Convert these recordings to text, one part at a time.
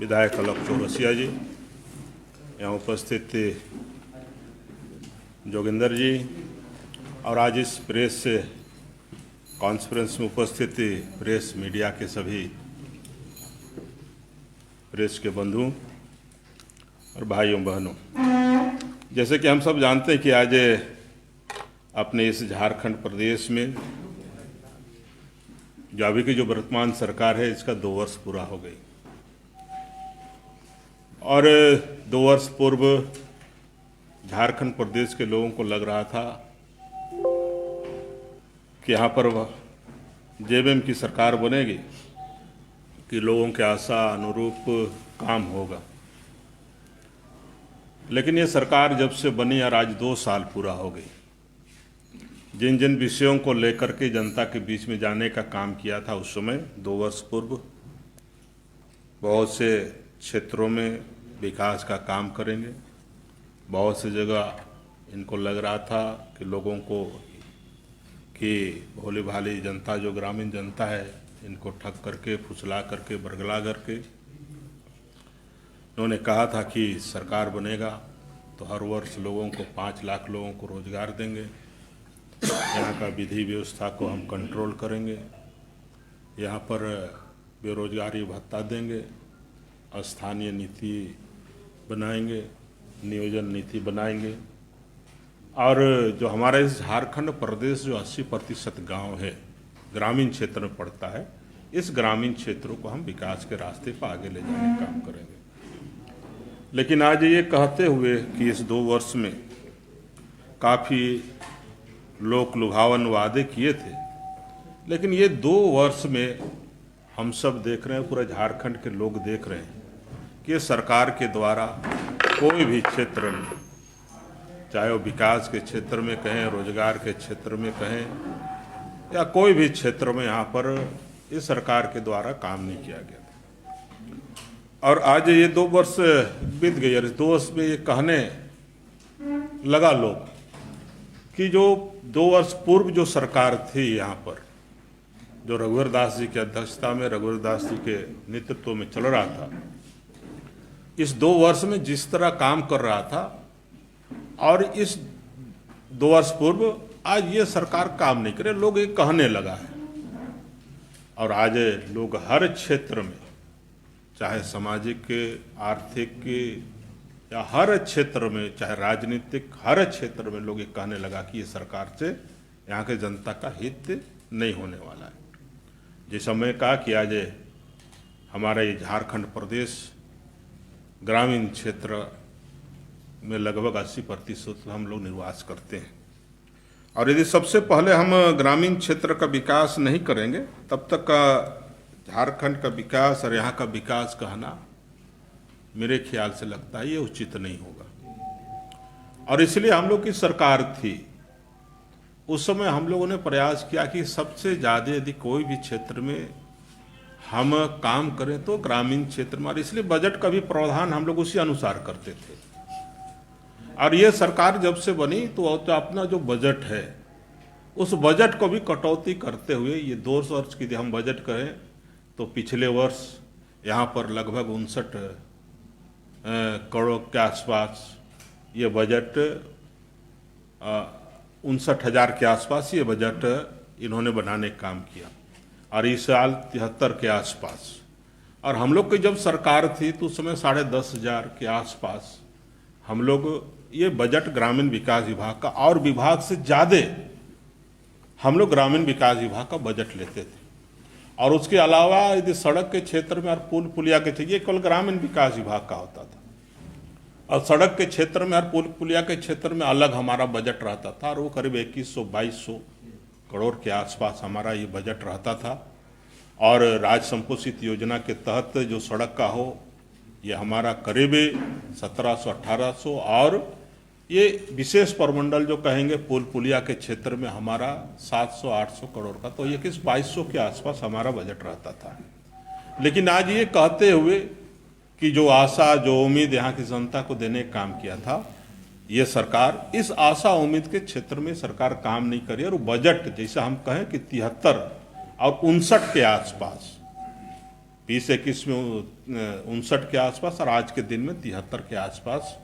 विधायक अलक चौरसिया जी, यहाँ उपस्थित जोगिंदर जी और आज इस प्रेस कॉन्फ्रेंस में उपस्थित प्रेस मीडिया के सभी प्रेस के बंधु और भाइयों बहनों, जैसे कि हम सब जानते हैं कि आज अपने इस झारखंड प्रदेश में जो अभी की जो वर्तमान सरकार है इसका 2 वर्ष पूरा हो गई और 2 वर्ष पूर्व झारखंड प्रदेश के लोगों को लग रहा था कि यहाँ पर जेबीएम की सरकार बनेगी कि लोगों के आशा अनुरूप काम होगा। लेकिन ये सरकार जब से बनी और आज 2 साल पूरा हो गई, जिन जिन विषयों को लेकर के जनता के बीच में जाने का काम किया था उस समय 2 वर्ष पूर्व, बहुत से क्षेत्रों में विकास का काम करेंगे। बहुत सी जगह इनको लग रहा था कि लोगों को कि भोली भाली जनता जो ग्रामीण जनता है इनको ठग करके, फुसला करके, बरगला करके उन्होंने कहा था कि सरकार बनेगा तो हर वर्ष लोगों को 5 लाख लोगों को रोजगार देंगे, यहाँ का विधि व्यवस्था को हम कंट्रोल करेंगे, यहाँ पर बेरोजगारी भत्ता देंगे, स्थानीय नीति बनाएंगे, नियोजन नीति बनाएंगे और जो हमारा इस झारखंड प्रदेश जो 80% गांव है ग्रामीण क्षेत्र में पड़ता है, इस ग्रामीण क्षेत्रों को हम विकास के रास्ते पर आगे ले जाने का काम करेंगे। लेकिन आज ये कहते हुए कि इस 2 वर्ष में काफ़ी लोक लुभावन वादे किए थे, लेकिन ये 2 वर्ष में हम सब देख रहे हैं, पूरा झारखंड के लोग देख रहे हैं कि सरकार के द्वारा कोई भी क्षेत्र में, चाहे वो विकास के क्षेत्र में कहें, रोजगार के क्षेत्र में कहें या कोई भी क्षेत्र में, यहाँ पर इस सरकार के द्वारा काम नहीं किया गया था। और आज ये 2 वर्ष बीत गए और इस 2 वर्ष में ये कहने लगा लोग कि जो 2 वर्ष पूर्व जो सरकार थी यहाँ पर, जो रघुवर दास जी की अध्यक्षता में, रघुवर दास जी के नेतृत्व में चल रहा था, इस 2 वर्ष में जिस तरह काम कर रहा था और इस 2 वर्ष पूर्व आज ये सरकार काम नहीं करे, लोग ये कहने लगा है। और आज लोग हर क्षेत्र में, चाहे सामाजिक के, आर्थिक के या हर क्षेत्र में, चाहे राजनीतिक, हर क्षेत्र में लोग ये कहने लगा कि ये सरकार से यहाँ के जनता का हित नहीं होने वाला है। जिस समय कहा कि आज हमारा ये झारखंड प्रदेश ग्रामीण क्षेत्र में लगभग 80% हम लोग निवास करते हैं और यदि सबसे पहले हम ग्रामीण क्षेत्र का विकास नहीं करेंगे तब तक का झारखंड का विकास और यहाँ का विकास कहना मेरे ख्याल से लगता है ये उचित नहीं होगा। और इसलिए हम लोग की सरकार थी, उस समय हम लोगों ने प्रयास किया कि सबसे ज़्यादा यदि कोई भी क्षेत्र में हम काम करें तो ग्रामीण क्षेत्र में, और इसलिए बजट का भी प्रावधान हम लोग उसी अनुसार करते थे। और ये सरकार जब से बनी तो अपना जो बजट है उस बजट को भी कटौती करते हुए ये 2 वर्ष की हम बजट करें तो पिछले वर्ष यहाँ पर लगभग 59 करोड़ के आसपास ये बजट, 59,000 के आसपास ये बजट इन्होंने बनाने का काम किया और इस साल 73 के आसपास। और हम लोग की जब सरकार थी तो उस समय 10,500 के आसपास हम लोग ये बजट ग्रामीण विकास विभाग का, और विभाग से ज़्यादा हम लोग ग्रामीण विकास विभाग का बजट लेते थे। और उसके अलावा यदि सड़क के क्षेत्र में और पुल पुलिया के क्षेत्र, ये केवल ग्रामीण विकास विभाग का होता था, और सड़क के क्षेत्र में और पुल पुलिया के क्षेत्र में अलग हमारा बजट रहता था और वो करीब 2100-2200 करोड़ के आसपास हमारा ये बजट रहता था। और राज्य संपोषित योजना के तहत जो सड़क का हो ये हमारा करीब 1700-1800, और ये विशेष प्रमंडल जो कहेंगे पुल पुलिया के क्षेत्र में हमारा 700-800 करोड़ का, तो ये 2200 के आसपास हमारा बजट रहता था। लेकिन आज ये कहते हुए कि जो आशा जो उम्मीद यहाँ की जनता को देने का काम किया था, ये सरकार इस आशा उम्मीद के क्षेत्र में सरकार काम नहीं करी और बजट जैसे हम कहें कि 73 और 59 के आसपास 20-21 में 59 के आसपास और आज के दिन में 73 के आसपास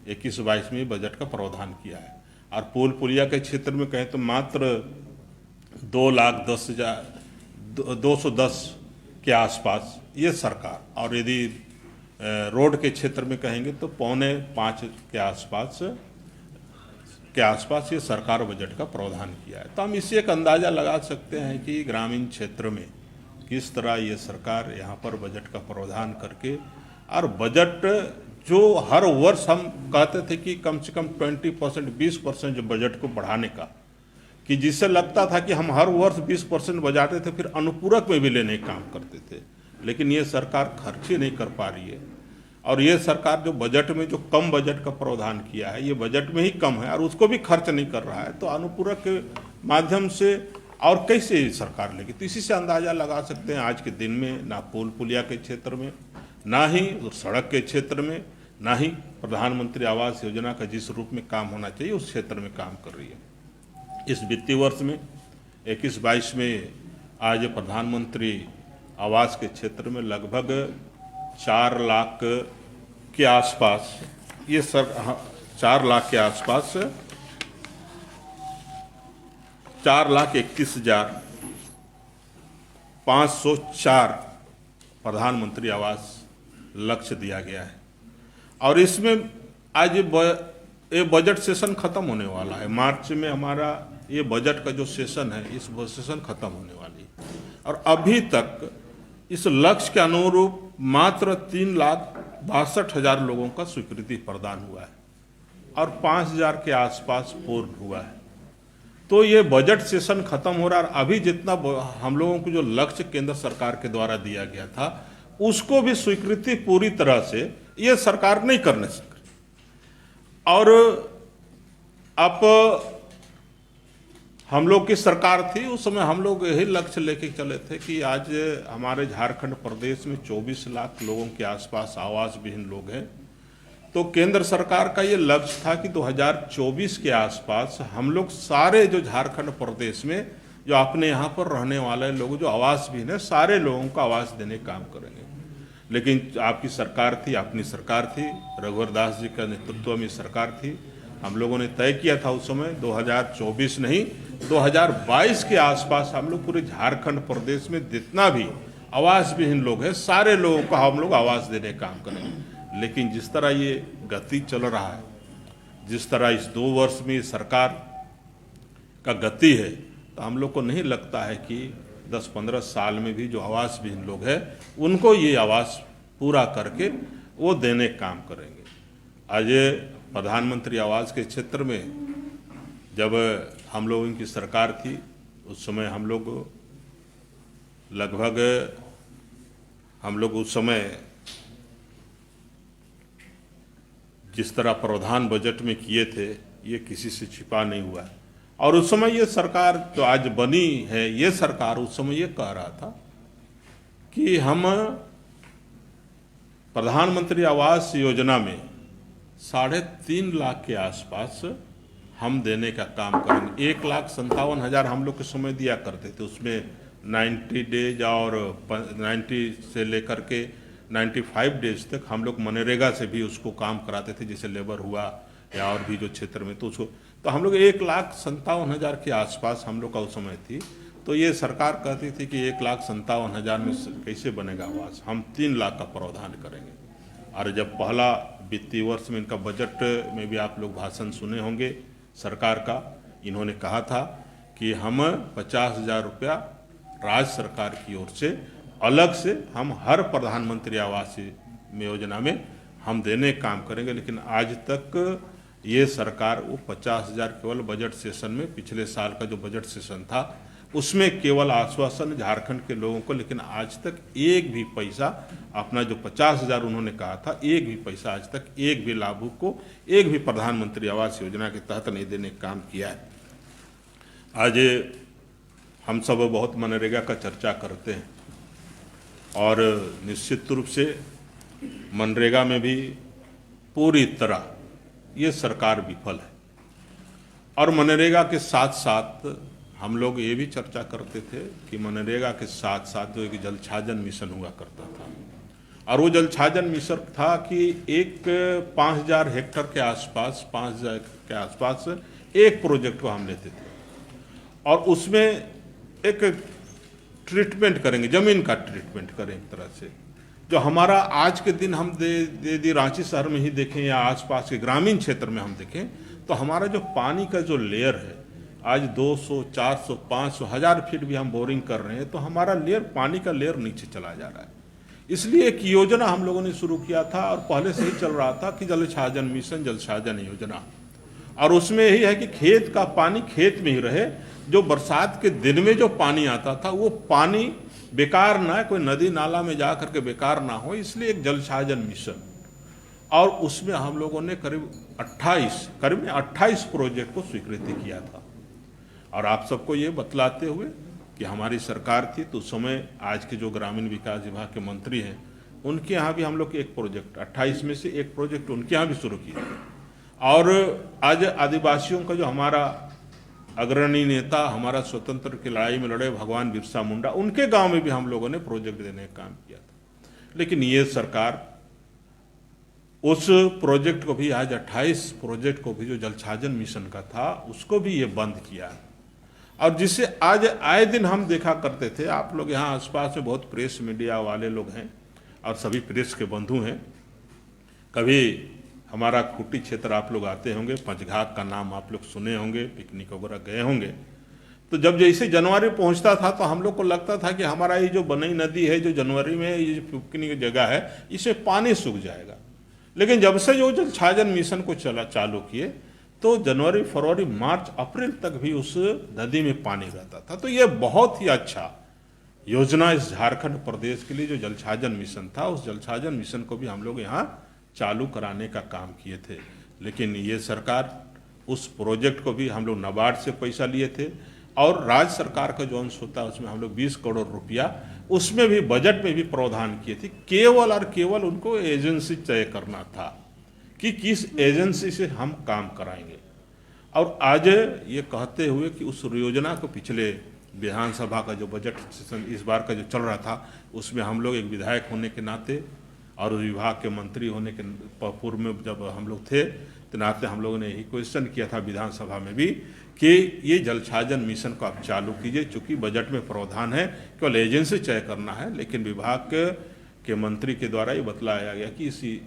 21-22 में बजट का प्रावधान किया है। और पुल पुलिया के क्षेत्र में कहें तो मात्र 2,10,210 के आसपास ये सरकार, और यदि रोड के क्षेत्र में कहेंगे तो 4.25 के आसपास ये सरकार बजट का प्रावधान किया है। तो हम इससे एक अंदाज़ा लगा सकते हैं कि ग्रामीण क्षेत्र में किस तरह ये सरकार यहाँ पर बजट का प्रावधान करके, और बजट जो हर वर्ष हम कहते थे कि कम से कम 20%, 20% जो बजट को बढ़ाने का, कि जिससे लगता था कि हम हर वर्ष 20% बजाते थे, फिर अनुपूरक में भी लेने का काम करते थे। लेकिन ये सरकार खर्च ही नहीं कर पा रही है, और ये सरकार जो बजट में जो कम बजट का प्रावधान किया है, ये बजट में ही कम है और उसको भी खर्च नहीं कर रहा है। तो अनुपूरक के माध्यम से और कैसे सरकार लेगी? तो इसी से अंदाज़ा लगा सकते हैं आज के दिन में ना पुल पुलिया के क्षेत्र में, ना ही सड़क के क्षेत्र में, ना ही प्रधानमंत्री आवास योजना का जिस रूप में काम होना चाहिए उस क्षेत्र में काम कर रही है। इस वित्तीय वर्ष में 21-22 में आज प्रधानमंत्री आवास के क्षेत्र में लगभग 4 लाख के आसपास, ये 4 लाख के आसपास 4,31,504 प्रधानमंत्री आवास लक्ष्य दिया गया है। और इसमें आज ये बजट सेशन खत्म होने वाला है। मार्च में हमारा ये बजट का जो सेशन है, इस सेशन खत्म होने वाली है, और अभी तक इस लक्ष्य के अनुरूप मात्र 3,62,000 लोगों का स्वीकृति प्रदान हुआ है और 5,000 के आसपास पूर्ण हुआ है। तो ये बजट सेशन खत्म हो रहा है, अभी जितना हम लोगों को जो लक्ष्य केंद्र सरकार के द्वारा दिया गया था उसको भी स्वीकृति पूरी तरह से ये सरकार नहीं करने सक रही। और अब हम लोग की सरकार थी उस समय, हम लोग यही लक्ष्य लेके चले थे कि आज हमारे झारखंड प्रदेश में 24 लाख लोगों के आसपास आवास विहीन लोग हैं। तो केंद्र सरकार का ये लक्ष्य था कि 2024 के आसपास हम लोग सारे जो झारखंड प्रदेश में जो अपने यहाँ पर रहने वाले लोग जो आवास विहीन है, सारे लोगों को आवास देने का काम करेंगे। लेकिन आपकी सरकार थी, अपनी सरकार थी, रघुवर दास जी का नेतृत्व में सरकार थी। हम लोगों ने तय किया था उस समय 2024 नहीं 2022 के आसपास हम लोग पूरे झारखंड प्रदेश में जितना भी आवास विहीन लोग हैं सारे लोगों को हम लोग आवास देने का काम करेंगे। लेकिन जिस तरह ये गति चल रहा है, जिस तरह इस 2 वर्ष में सरकार का गति है, तो हम लोग को नहीं लगता है कि 10-15 साल में भी जो आवास विहीन लोग हैं उनको ये आवास पूरा करके वो देने का काम करेंगे। आज प्रधानमंत्री आवास के क्षेत्र में जब हम लोगों की सरकार थी उस समय हम लोग उस समय जिस तरह प्रावधान बजट में किए थे ये किसी से छिपा नहीं हुआ है। और उस समय ये सरकार जो आज बनी है, ये सरकार उस समय ये कह रहा था कि हम प्रधानमंत्री आवास योजना में 3.5 लाख के आसपास हम देने का काम करेंगे। 1,57,000 हम लोग के समय दिया करते थे, उसमें 90 डेज और 90 से लेकर के 95 डेज तक हम लोग मनरेगा से भी उसको काम कराते थे, जैसे लेबर हुआ या और भी जो क्षेत्र में, तो उसको तो हम लोग 1,57,000 के आसपास हम लोग का उस समय थी। तो ये सरकार कहती थी कि 1,57,000 में कैसे बनेगा आवास, हम 3 लाख का प्रावधान करेंगे। और जब पहला वित्तीय वर्ष में इनका बजट में भी आप लोग भाषण सुने होंगे सरकार का, इन्होंने कहा था कि हम 50,000 रुपया राज्य सरकार की ओर से अलग से हम हर प्रधानमंत्री आवास योजना में हम देने का काम करेंगे। लेकिन आज तक ये सरकार वो 50,000 केवल बजट सेशन में, पिछले साल का जो बजट सेशन था उसमें केवल आश्वासन झारखंड के लोगों को, लेकिन आज तक एक भी पैसा अपना जो 50,000 उन्होंने कहा था, एक भी पैसा आज तक एक भी लाभुक को एक भी प्रधानमंत्री आवास योजना के तहत नहीं देने का काम किया है। आज हम सब बहुत मनरेगा का चर्चा करते हैं और निश्चित रूप से मनरेगा में भी पूरी तरह ये सरकार विफल है। और मनरेगा के साथ साथ हम लोग ये भी चर्चा करते थे कि मनरेगा के साथ साथ जो एक जल छाजन मिशन हुआ करता था, और वो जल छाजन मिशन था कि एक 5,000 हेक्टेयर के आसपास 5,000 के आसपास एक प्रोजेक्ट को हम लेते थे और उसमें एक ट्रीटमेंट करेंगे, ज़मीन का ट्रीटमेंट करें एक तरह से। जो हमारा आज के दिन हम दे रांची शहर में ही देखें या आसपास के ग्रामीण क्षेत्र में हम देखें तो हमारा जो पानी का जो लेयर है, आज 200, 400, 500, 1000 फीट भी हम बोरिंग कर रहे हैं तो हमारा लेयर, पानी का लेयर नीचे चला जा रहा है। इसलिए एक योजना हम लोगों ने शुरू किया था और पहले से ही चल रहा था कि जल छाजन मिशन, जल छाजन योजना, और उसमें यही है कि खेत का पानी खेत में ही रहे। जो बरसात के दिन में जो पानी आता था वो पानी बेकार ना, कोई नदी नाला में जा करके बेकार ना हो, इसलिए एक जल छाजन मिशन। और उसमें हम लोगों ने करीब 28 प्रोजेक्ट को स्वीकृति किया था। और आप सबको ये बतलाते हुए कि हमारी सरकार थी तो उस समय आज के जो ग्रामीण विकास विभाग के मंत्री हैं उनके यहाँ भी हम लोग एक प्रोजेक्ट, 28 में से एक प्रोजेक्ट उनके यहाँ भी शुरू किया। और आज आदिवासियों का जो हमारा अग्रणी नेता, हमारा स्वतंत्र की लड़ाई में लड़े भगवान बिरसा मुंडा, उनके गांव में भी हम लोगों ने प्रोजेक्ट देने का काम किया था। लेकिन ये सरकार उस प्रोजेक्ट को भी, आज 28 प्रोजेक्ट को भी जो जल छाजन मिशन का था उसको भी ये बंद किया। और जिससे आज आए दिन हम देखा करते थे, आप लोग यहाँ आसपास में बहुत प्रेस मीडिया वाले लोग हैं और सभी प्रेस के बंधु हैं, कभी हमारा खूंटी क्षेत्र आप लोग आते होंगे, पंचघाट का नाम आप लोग सुने होंगे, पिकनिक वगैरह गए होंगे। तो जब जैसे जनवरी पहुंचता था तो हम लोग को लगता था कि हमारा ये जो बनई नदी है, जो जनवरी में ये जो पिकनिक की जगह है, इसमें पानी सूख जाएगा। लेकिन जब से जो जल छाजन मिशन को चालू किए तो जनवरी, फरवरी, मार्च, अप्रैल तक भी उस नदी में पानी रहता था। तो ये बहुत ही अच्छा योजना इस झारखंड प्रदेश के लिए जो जल छाजन मिशन था, उस जल छाजन मिशन को भी हम लोग यहाँ चालू कराने का काम किए थे। लेकिन ये सरकार, उस प्रोजेक्ट को भी हम लोग नाबार्ड से पैसा लिए थे और राज्य सरकार का जो अंश होता है उसमें हम लोग 20 करोड़ रुपया उसमें भी बजट में भी प्रावधान किए थे। केवल और केवल उनको एजेंसी तय करना था कि किस एजेंसी से हम काम कराएंगे। और आज ये कहते हुए कि उस पूर्व को पिछले विधानसभा का जो बजट सेशन इस बार का जो चल रहा था उसमें हम लोग एक विधायक होने के नाते और विभाग के मंत्री होने के पूर्व में जब हम लोग थे तो नाते हम लोगों ने यही क्वेश्चन किया था विधानसभा में भी कि ये जल छाजन मिशन को आप चालू कीजिए, चूँकि बजट में प्रावधान है केवल एजेंसी तय करना है। लेकिन विभाग के मंत्री के द्वारा ये बतलाया गया कि इसी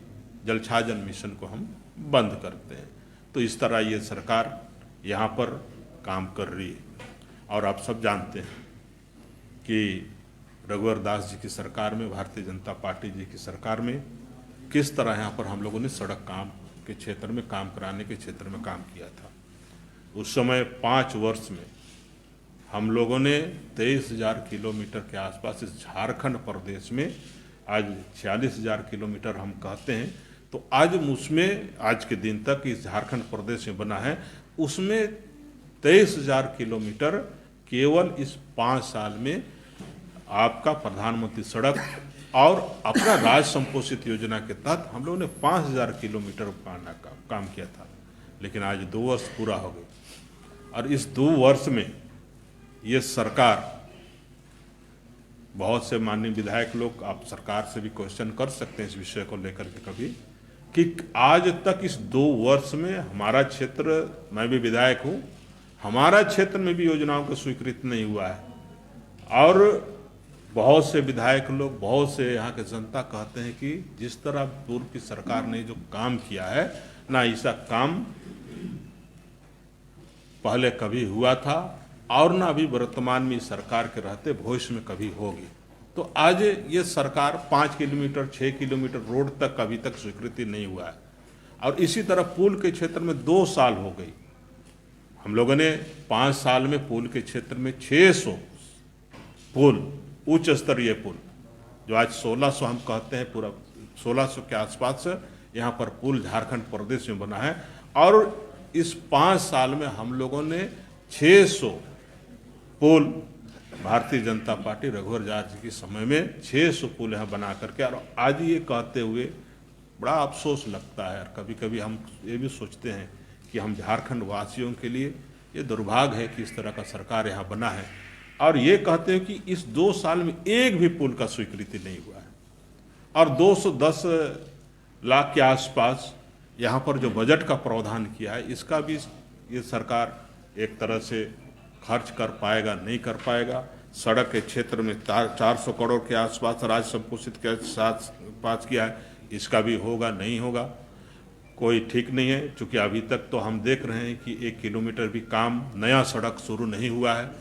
जल छाजन मिशन को हम बंद करते हैं। तो इस तरह ये सरकार यहाँ पर काम कर रही है। और आप सब जानते हैं कि रघुवर दास जी की सरकार में, भारतीय जनता पार्टी जी की सरकार में किस तरह यहाँ पर हम लोगों ने सड़क काम के क्षेत्र में, काम कराने के क्षेत्र में काम किया था। उस समय 5 वर्ष में हम लोगों ने 23,000 किलोमीटर के आसपास इस झारखंड प्रदेश में, आज 46,000 किलोमीटर हम कहते हैं, तो आज उसमें आज के दिन तक इस झारखंड प्रदेश में बना है, उसमें 23,000 किलोमीटर केवल इस 5 साल में आपका प्रधानमंत्री सड़क और अपना राज्य संपोषित योजना के तहत हम लोगों ने 5,000 किलोमीटर का काम किया था। लेकिन आज 2 वर्ष पूरा हो गए और इस 2 वर्ष में ये सरकार, बहुत से माननीय विधायक लोग, आप सरकार से भी क्वेश्चन कर सकते हैं इस विषय को लेकर के कभी, कि आज तक इस 2 वर्ष में हमारा क्षेत्र, मैं भी विधायक हूँ, हमारा क्षेत्र में भी योजनाओं को स्वीकृत नहीं हुआ है। और बहुत से विधायक लोग, बहुत से यहाँ के जनता कहते हैं कि जिस तरह पूर्व की सरकार ने जो काम किया है, ना ऐसा काम पहले कभी हुआ था और ना अभी वर्तमान में सरकार के रहते भविष्य में कभी होगी। तो आज ये सरकार 5 किलोमीटर 6 किलोमीटर रोड तक अभी तक स्वीकृति नहीं हुआ है। और इसी तरह पुल के क्षेत्र में 2 साल हो गई, हम लोगों ने 5 साल में पुल के क्षेत्र में 600 पुल, उच्च स्तरीय पुल, जो आज 1600 हम कहते हैं, पूरा 1600 के आसपास यहाँ पर पुल झारखंड प्रदेश में बना है। और इस 5 साल में हम लोगों ने 600 पुल, भारतीय जनता पार्टी रघुवर दास जी के समय में 600 पुल यहाँ बना करके, और आज ये कहते हुए बड़ा अफसोस लगता है। और कभी कभी हम ये भी सोचते हैं कि हम झारखंड वासियों के लिए ये दुर्भाग्य है कि इस तरह का सरकार यहाँ बना है। और ये कहते हैं कि इस 2 साल में एक भी पुल का स्वीकृति नहीं हुआ है, और 210 लाख के आसपास यहाँ पर जो बजट का प्रावधान किया है, इसका भी ये सरकार एक तरह से खर्च कर पाएगा, नहीं कर पाएगा। सड़क के क्षेत्र में 400 करोड़ के आसपास राज्य संपोषित के साथ पास किया है, इसका भी होगा, नहीं होगा, कोई ठीक नहीं है। चूँकि अभी तक तो हम देख रहे हैं कि 1 किलोमीटर भी काम नया सड़क शुरू नहीं हुआ है।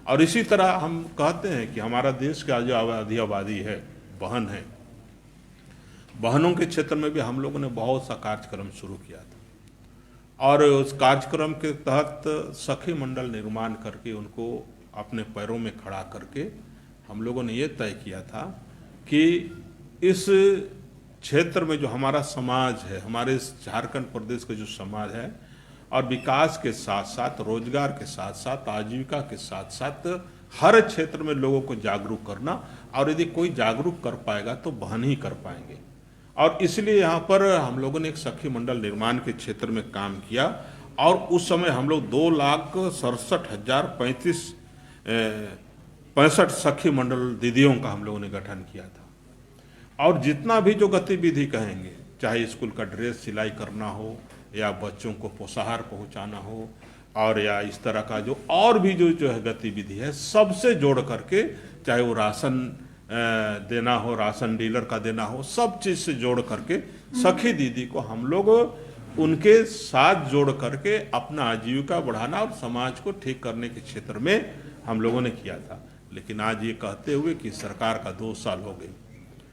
और इसी तरह हम कहते हैं कि हमारा देश का जो आबादी है, बहन है, बहनों के क्षेत्र में भी हम लोगों ने बहुत सा कार्यक्रम शुरू किया था, और उस कार्यक्रम के तहत सखी मंडल निर्माण करके उनको अपने पैरों में खड़ा करके हम लोगों ने ये तय किया था कि इस क्षेत्र में जो हमारा समाज है, हमारे इस झारखंड प्रदेश का जो समाज है, और विकास के साथ साथ, रोजगार के साथ साथ, आजीविका के साथ साथ हर क्षेत्र में लोगों को जागरूक करना, और यदि कोई जागरूक कर पाएगा तो बहन ही कर पाएंगे। और इसलिए यहाँ पर हम लोगों ने एक सखी मंडल निर्माण के क्षेत्र में काम किया, और उस समय हम लोग 2,67,035 सखी मंडल दीदियों का हम लोगों ने गठन किया था। और जितना भी जो गतिविधि कहेंगे, चाहे स्कूल का ड्रेस सिलाई करना हो, या बच्चों को पोषाहार पहुंचाना हो, और या इस तरह का जो और भी जो है गतिविधि है, सबसे जोड़ करके, चाहे वो राशन देना हो, राशन डीलर का देना हो, सब चीज़ से जोड़ करके सखी दीदी को हम लोग उनके साथ जोड़ करके अपना आजीविका बढ़ाना और समाज को ठीक करने के क्षेत्र में हम लोगों ने किया था। लेकिन आज ये कहते हुए कि सरकार का 2 साल हो गए,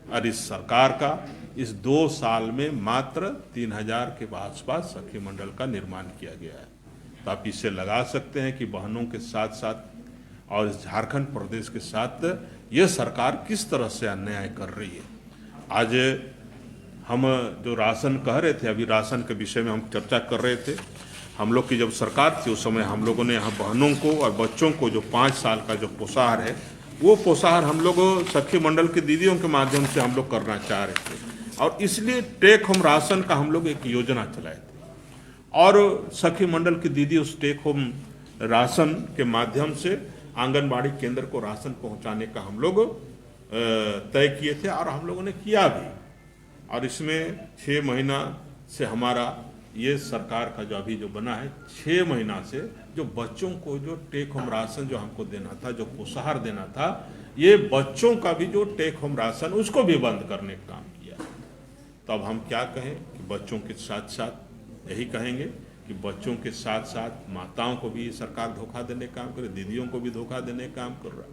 और इस सरकार का इस 2 साल में मात्र 3000 के आसपास सखी मंडल का निर्माण किया गया है। तो आप इससे लगा सकते हैं कि बहनों के साथ साथ और इस झारखंड प्रदेश के साथ ये सरकार किस तरह से अन्याय कर रही है। आज हम जो राशन कह रहे थे, अभी राशन के विषय में हम चर्चा कर रहे थे। हम लोग की जब सरकार थी उस समय हम लोगों ने यहाँ बहनों को और बच्चों को जो 5 साल का जो पोषाहार है, वो पोषाहार हम लोग सखी मंडल के दीदियों के माध्यम से हम लोग करना चाह रहे थे, और इसलिए टेक होम राशन का हम लोग एक योजना चलाए थे। और सखी मंडल की दीदी उस टेक होम राशन के माध्यम से आंगनबाड़ी केंद्र को राशन पहुंचाने का हम लोग तय किए थे, और हम लोगों ने किया भी। और इसमें 6 महीना से हमारा ये सरकार का जो अभी जो बना है, 6 महीना से जो बच्चों को जो टेक होम राशन जो हमको देना था, जो पोषाहार देना था, ये बच्चों का भी जो टेक होम राशन उसको भी बंद करने का काम किया। तो अब हम क्या कहें कि बच्चों के साथ साथ यही कहेंगे कि बच्चों के साथ साथ माताओं को भी सरकार धोखा देने का काम करे, दीदियों को भी धोखा देने का काम कर रहा है।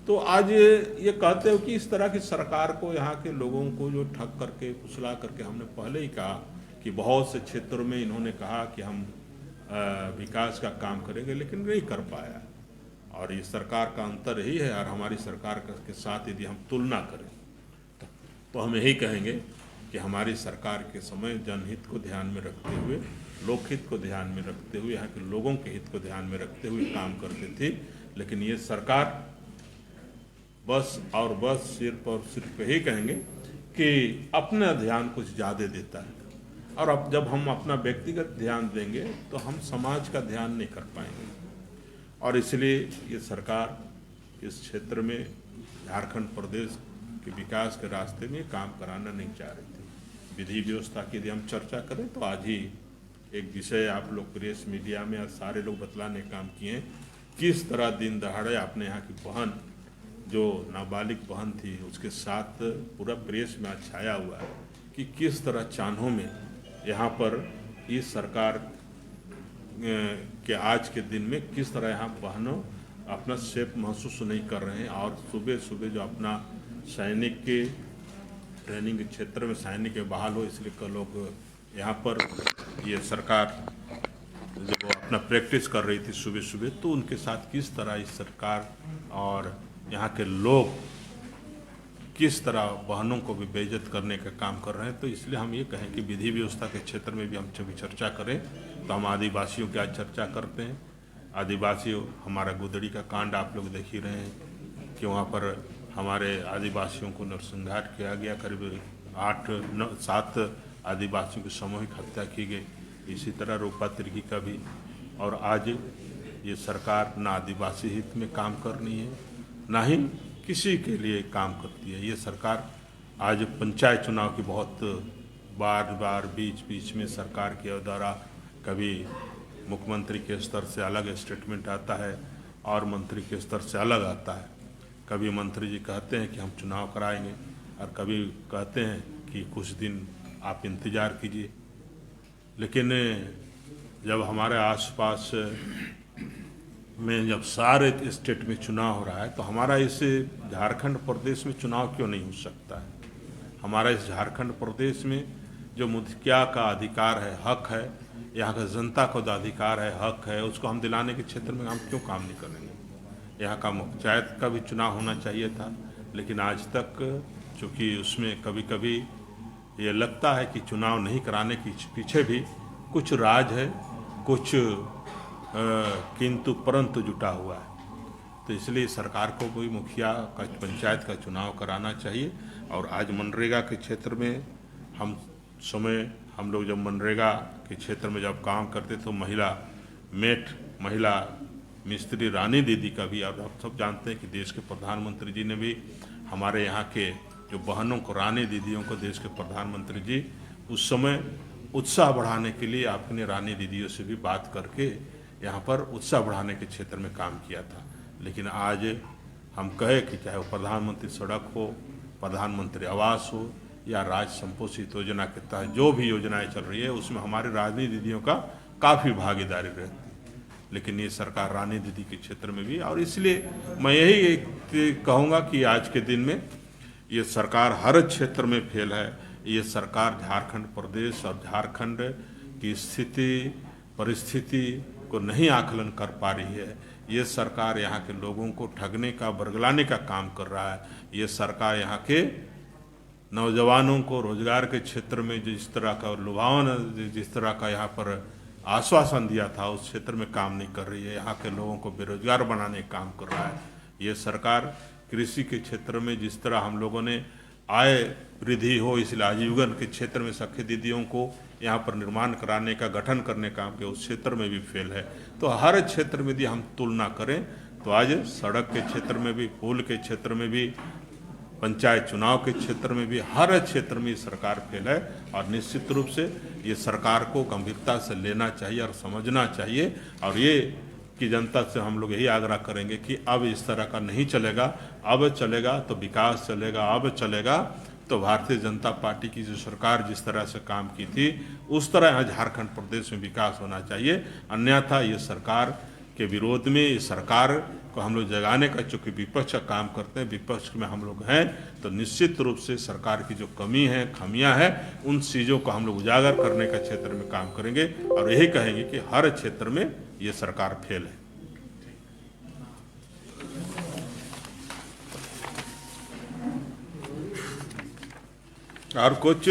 तो आज ये कहते हो कि इस तरह की सरकार को, यहाँ के लोगों को जो ठग करके, फुसला करके, हमने पहले ही कहा कि बहुत से क्षेत्रों में इन्होंने कहा कि हम विकास का काम करेंगे, लेकिन नहीं कर पाया। और ये सरकार का अंतर यही है, और हमारी सरकार के साथ यदि हम तुलना करें तो हम यही कहेंगे कि हमारी सरकार के समय जनहित को ध्यान में रखते हुए, लोकहित को ध्यान में रखते हुए, यहाँ के लोगों के हित को ध्यान में रखते हुए काम करती थी। लेकिन ये सरकार बस और बस सिर्फ और सिर्फ यही कहेंगे कि अपना ध्यान कुछ ज़्यादा देता है, और अब जब हम अपना व्यक्तिगत ध्यान देंगे तो हम समाज का ध्यान नहीं कर पाएंगे। और इसलिए ये सरकार इस क्षेत्र में झारखंड प्रदेश के विकास के रास्ते में काम कराना नहीं चाह रही थी। विधि व्यवस्था की यदि हम चर्चा करें तो आज ही एक विषय आप लोग प्रेस मीडिया में सारे लोग बतलाने काम किए, किस तरह दिन दहाड़े अपने यहाँ की बहन, जो नाबालिग बहन थी, उसके साथ पूरा प्रेस में आज छाया हुआ है कि किस तरह चानों में यहाँ पर इस सरकार के आज के दिन में किस तरह यहाँ बहनों अपना सेफ महसूस नहीं कर रहे हैं। और सुबह सुबह जो अपना सैनिक के ट्रेनिंग के क्षेत्र में सैनिक के बहाल हो, इसलिए कल लोग यहाँ पर ये सरकार जब अपना प्रैक्टिस कर रही थी सुबह सुबह, तो उनके साथ किस तरह इस सरकार और यहाँ के लोग किस तरह बहनों को भी बेइज्जत करने का काम कर रहे हैं। तो इसलिए हम ये कहें कि विधि व्यवस्था के क्षेत्र में भी हम जब चर्चा करें तो हम आदिवासियों की आज चर्चा करते हैं। आदिवासियों, हमारा गुदड़ी का कांड आप लोग देख ही रहे हैं कि वहाँ पर हमारे आदिवासियों को नरसंहार किया गया, करीब 7 आदिवासियों की सामूहिक हत्या की गई। इसी तरह रूपा तिर्की का भी और आज ये सरकार ना आदिवासी हित में काम करनी है, ना ही किसी के लिए काम करती है। ये सरकार आज पंचायत चुनाव की बहुत बार बीच बीच में सरकार के द्वारा कभी मुख्यमंत्री के स्तर से अलग स्टेटमेंट आता है और मंत्री के स्तर से अलग आता है। कभी मंत्री जी कहते हैं कि हम चुनाव कराएंगे और कभी कहते हैं कि कुछ दिन आप इंतज़ार कीजिए। लेकिन जब हमारे आसपास में जब सारे स्टेट में चुनाव हो रहा है तो हमारा इस झारखंड प्रदेश में चुनाव क्यों नहीं हो सकता है? हमारा इस झारखंड प्रदेश में जो मुखिया का अधिकार है, हक है, यहाँ का जनता का अधिकार है, हक है, उसको हम दिलाने के क्षेत्र में हम क्यों काम नहीं करेंगे? यहाँ का पंचायत का भी चुनाव होना चाहिए था, लेकिन आज तक चूँकि उसमें कभी कभी ये लगता है कि चुनाव नहीं कराने के पीछे भी कुछ राज है, कुछ किंतु परंतु जुटा हुआ है। तो इसलिए सरकार को कोई मुखिया का पंचायत का चुनाव कराना चाहिए। और आज मनरेगा के क्षेत्र में हम लोग जब मनरेगा के क्षेत्र में जब काम करते तो महिला मिस्त्री रानी दीदी का भी, आप सब जानते हैं कि देश के प्रधानमंत्री जी ने भी हमारे यहाँ के जो बहनों को, रानी दीदियों को देश के प्रधानमंत्री जी उस समय उत्साह बढ़ाने के लिए अपने रानी दीदियों से भी बात करके यहाँ पर उत्साह बढ़ाने के क्षेत्र में काम किया था। लेकिन आज हम कहे कि चाहे वो प्रधानमंत्री सड़क हो, प्रधानमंत्री आवास हो या राज्य संपोषित योजना के तहत जो भी योजनाएं चल रही है उसमें हमारे रानी दीदियों का काफ़ी भागीदारी रहती है। लेकिन ये सरकार रानी दीदी के क्षेत्र में भी, और इसलिए मैं यही कहूँगा कि आज के दिन में ये सरकार हर क्षेत्र में फेल है। ये सरकार झारखंड प्रदेश और झारखंड की परिस्थिति को नहीं आकलन कर पा रही है। ये सरकार यहाँ के लोगों को ठगने का, बरगलाने का काम कर रहा है। ये सरकार यहाँ के नौजवानों को रोजगार के क्षेत्र में जिस तरह का लुभावन, जिस तरह का यहाँ पर आश्वासन दिया था उस क्षेत्र में काम नहीं कर रही है। यहाँ के लोगों को बेरोजगार बनाने का काम कर रहा है। ये सरकार कृषि के क्षेत्र में जिस तरह हम लोगों ने आय वृद्धि हो इसलिए आजीविका के क्षेत्र में सखी दीदियों को यहाँ पर निर्माण कराने का, गठन करने का काम किया, उस क्षेत्र में भी फेल है। तो हर क्षेत्र में यदि हम तुलना करें तो आज सड़क के क्षेत्र में भी, पुल के क्षेत्र में भी, पंचायत चुनाव के क्षेत्र में भी, हर क्षेत्र में सरकार फेल है। और निश्चित रूप से ये सरकार को गंभीरता से लेना चाहिए और समझना चाहिए। और ये कि जनता से हम लोग यही आग्रह करेंगे कि अब इस तरह का नहीं चलेगा। अब चलेगा तो विकास चलेगा, अब चलेगा तो भारतीय जनता पार्टी की जो सरकार जिस तरह से काम की थी उस तरह यहाँ झारखंड प्रदेश में विकास होना चाहिए। अन्यथा ये सरकार के विरोध में, इस सरकार को हम लोग जगाने का, चूँकि विपक्ष का काम करते हैं, विपक्ष में हम लोग हैं, तो निश्चित रूप से सरकार की जो कमी है, खामियां हैं, उन चीज़ों को हम लोग उजागर करने का क्षेत्र में काम करेंगे और यही कहेंगे कि हर क्षेत्र में ये सरकार फेल है। और कुछ